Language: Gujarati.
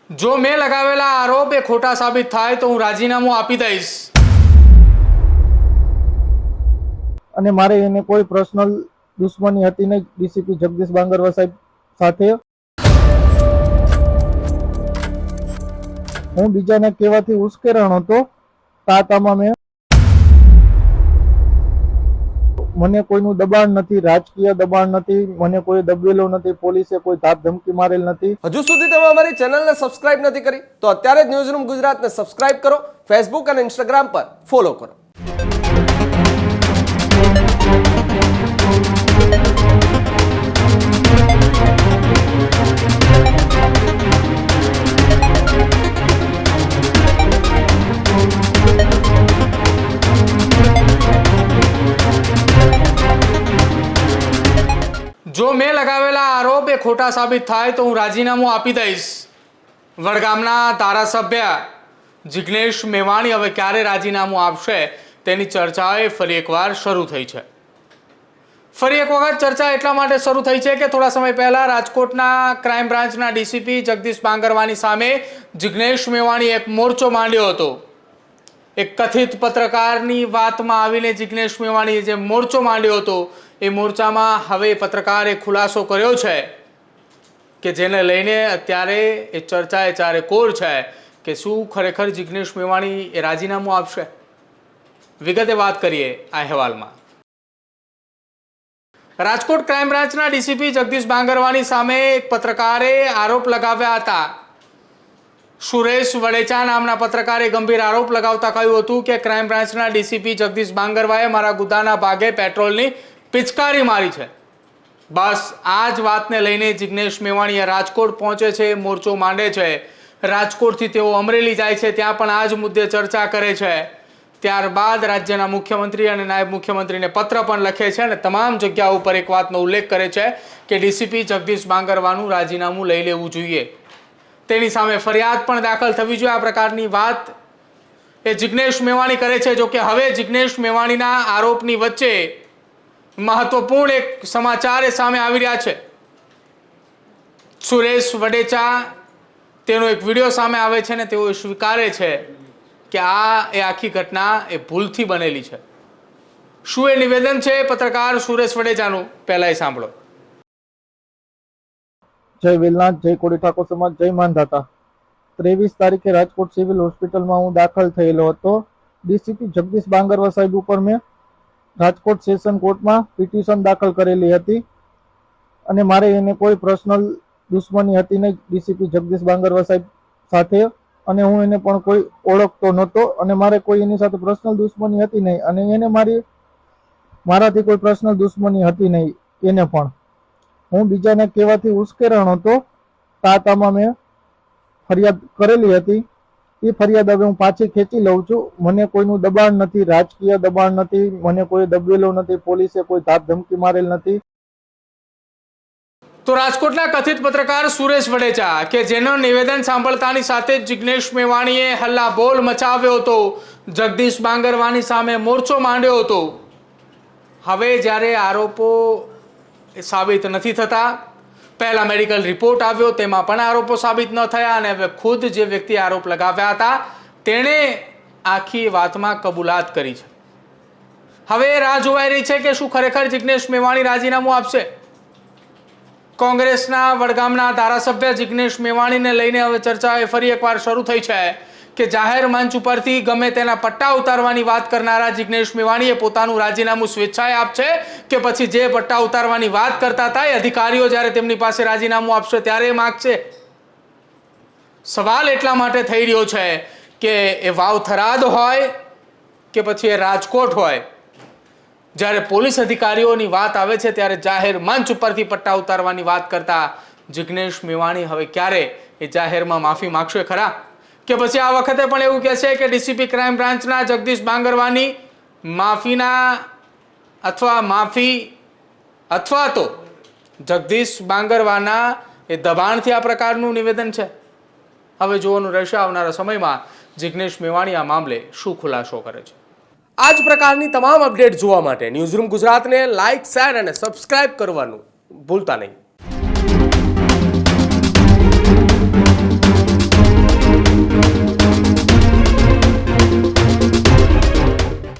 જો મેં લગાવેલા આરોપ એ ખોટા સાબિત થાય તો હું રાજીનામું આપી દઈશ અને મારે એને કોઈ પર્સનલ દુશ્મની હતી નહીં ડીસીપી જગદીશ બાંગરવા સાહેબ સાથે। હું બીજાને કહેવાથી ઉશ્કેરાણ હતો તાતામાં મને કોઈનું દબાણ નથી, રાજકીય દબાણ નથી, મને કોઈ દબેલો નથી, પોલીસે કોઈ ધાક ધમકી મારેલ નથી। હજુ સુધી તમે અમારી ચેનલને સબસ્ક્રાઇબ નથી કરી તો અત્યારે જ ન્યૂઝરૂમ ગુજરાતને સબસ્ક્રાઇબ કરો, ફેસબુક અને ઇન્સ્ટાગ્રામ પર ફોલો કરો। જો મેં લગાવેલા આરોપ એ ખોટા સાબિત થાય તો હું રાજીનામું આપી દઈશ। વડગામના ધારાસભ્ય જિગ્નેશ મેવાણી હવે ક્યારે રાજીનામું આપશે તેની ચર્ચાએ ફરી એકવાર શરૂ થઈ છે। ફરી એક વખત ચર્ચા એટલા માટે શરૂ થઈ છે કે થોડા સમય પહેલા રાજકોટના ક્રાઇમ બ્રાન્ચના ડીસીપી જગદીશ બાંગરવાની સામે જિગ્નેશ મેવાણી એક મોરચો માંડ્યો હતો। એક કથિત પત્રકારની વાતમાં આવીને જિગ્નેશ મેવાણીએ જે મોરચો માંડ્યો હતો એ મોરચામાં હવે પત્રકારે ખુલાસો કર્યો છે કે જેને લઈને અત્યારે એ ચર્ચાએ ચારે કોર છે કે શું ખરેખર જિગ્નેશ મેવાણી એ રાજીનામું આપશે। વિગતે વાત કરીએ આ અહેવાલમાં। રાજકોટ ક્રાઇમ બ્રાન્ચના ડીસીપી જગદીશ બાંગરવાની સામે એક પત્રકારે આરોપ લગાવ્યા હતા। સુરેશ વડેચા નામના પત્રકારે ગંભીર આરોપ લગાવતા કહ્યું હતું કે ક્રાઇમ બ્રાન્ચના ડીસીપી જગદીશ બાંગરવાએ મારા ગુદાના ભાગે પેટ્રોલની પિચકારી મારી છે। બસ આ જ વાતને લઈને જિગ્નેશ મેવાણી રાજકોટ પહોંચે છે, મોરચો માંડે છે। રાજકોટથી તેઓ અમરેલી જાય છે, ત્યાં પણ આ જ મુદ્દે ચર્ચા કરે છે। ત્યારબાદ રાજ્યના મુખ્યમંત્રી અને નાયબ મુખ્યમંત્રીને પત્ર પણ લખે છે અને તમામ જગ્યા ઉપર એક વાતનો ઉલ્લેખ કરે છે કે ડીસીપી જગદીશ બાંગરવાનું રાજીનામું લઈ લેવું જોઈએ, તેની સામે ફરિયાદ પણ દાખલ થવી જોઈએ। આ પ્રકારની વાત એ જિગ્નેશ મેવાણી કરે છે। જો કે હવે જિગ્નેશ મેવાણીના આરોપની વચ્ચે મહત્વપૂર્ણ એક સમાચાર એ સામે આવી રહ્યા છે। સુરેશ વડેચા તેનો એક વિડીયો સામે આવે છે ને તેઓ સ્વીકારે છે કે આ એ આખી ઘટના એ ભૂલથી બનેલી છે। શું એ નિવેદન છે પત્રકાર સુરેશ વડેચાનું, પહેલા એ સાંભળો। જય વેલનાથ, જય કોળી ઠાકોર સમાજ, જય માનધાતા। 23 તારીખે રાજકોટ સિવિલ હોસ્પિટલમાં હું દાખલ થયેલો હતો। ડીસીપી જગદીશ બાંગરવા સાહેબ ઉપર મેં રાજકોટ સેશન કોર્ટમાં પિટિશન દાખલ કરેલી હતી અને મારે એને કોઈ પર્સનલ દુશ્મની હતી નહીં ડીસીપી જગદીશ બાંગરવા સાહેબ સાથે અને હું એને પણ કોઈ ઓળખતો નહોતો અને મારે કોઈ એની સાથે પર્સનલ દુશ્મની હતી નહીં અને એને મારાથી કોઈ પર્સનલ દુશ્મની હતી નહીં એને પણ। હું બીજાને કહેવાથી ઉશ્કેરાણ હતો તાતામાં મેં ફરિયાદ કરેલી હતી। એ ફરિયાદ હવે હું પાછી ખેંચી લઉં છું। મને કોઈનું દબાણ નથી, રાજકીય દબાણ નથી, મને કોઈ દબેલો નથી, પોલીસે કોઈ ધાક ધમકી મારેલ નથી। તો રાજકોટના કથિત પત્રકાર સુરેશ વડેચા કે જેનો નિવેદન સાંભળતાની સાથે જ જિગ્નેશ મેવાણીએ હલ્લાબોલ મચાવ્યો હતો, જગદીશ બાંગરવાની સામે મોરચો માંડ્યો હતો। હવે જ્યારે આરોપો સાબિત નથી થતા, પહેલા મેડિકલ રિપોર્ટ આવ્યો તેમાં પણ આરોપો સાબિત ન થયા અને હવે ખુદ જે વ્યક્તિ આરોપ લગાવ્યા હતા તેણે આખી વાતમાં કબૂલાત કરી છે। હવે રાહ જોવાઈ રહી છે કે શું ખરેખર જિગ્નેશ મેવાણી રાજીનામું આપશે। કોંગ્રેસના વડગામના ધારાસભ્ય જિગ્નેશ મેવાણીને લઈને હવે ચર્ચા ફરી એકવાર શરૂ થઈ છે કે જાહેર મંચ ઉપરથી ગમે તેના પટ્ટા ઉતારવાની વાત કરનારા જિગ્નેશ મેવાણીએ પોતાનું રાજીનામું સ્વેચ્છાએ આપશે કે પછી જે પટ્ટા ઉતારવાની વાત કરતા હતા એ અધિકારીઓ જ્યારે તેમની પાસે રાજીનામું આપશે ત્યારે માગશે। સવાલ એટલા માટે થઈ રહ્યો છે કે એ વાવથરાદ હોય કે પછી એ રાજકોટ હોય, જ્યારે પોલીસ અધિકારીઓની વાત આવે છે ત્યારે જાહેર મંચ ઉપરથી પટ્ટા ઉતારવાની વાત કરતા જિગ્નેશ મેવાણી હવે ક્યારે એ જાહેરમાં માફી માગશે ખરા કે પછી આ વખતે પણ એવું કહેશે કે ડીસીપી ક્રાઇમ બ્રાન્ચના જગદીશ બાંગરવાની માફી અથવા તો જગદીશ બાંગરવાના એ દબાણથી આ પ્રકારનું નિવેદન છે। હવે જોવાનું રહેશે આવનારા સમયમાં જિગ્નેશ મેવાણી આ મામલે શું ખુલાસો કરે છે। આ જ પ્રકારની તમામ અપડેટ જોવા માટે ન્યૂઝરૂમ ગુજરાતને લાઇક, શેર અને સબસ્ક્રાઇબ કરવાનું ભૂલતા નહીં।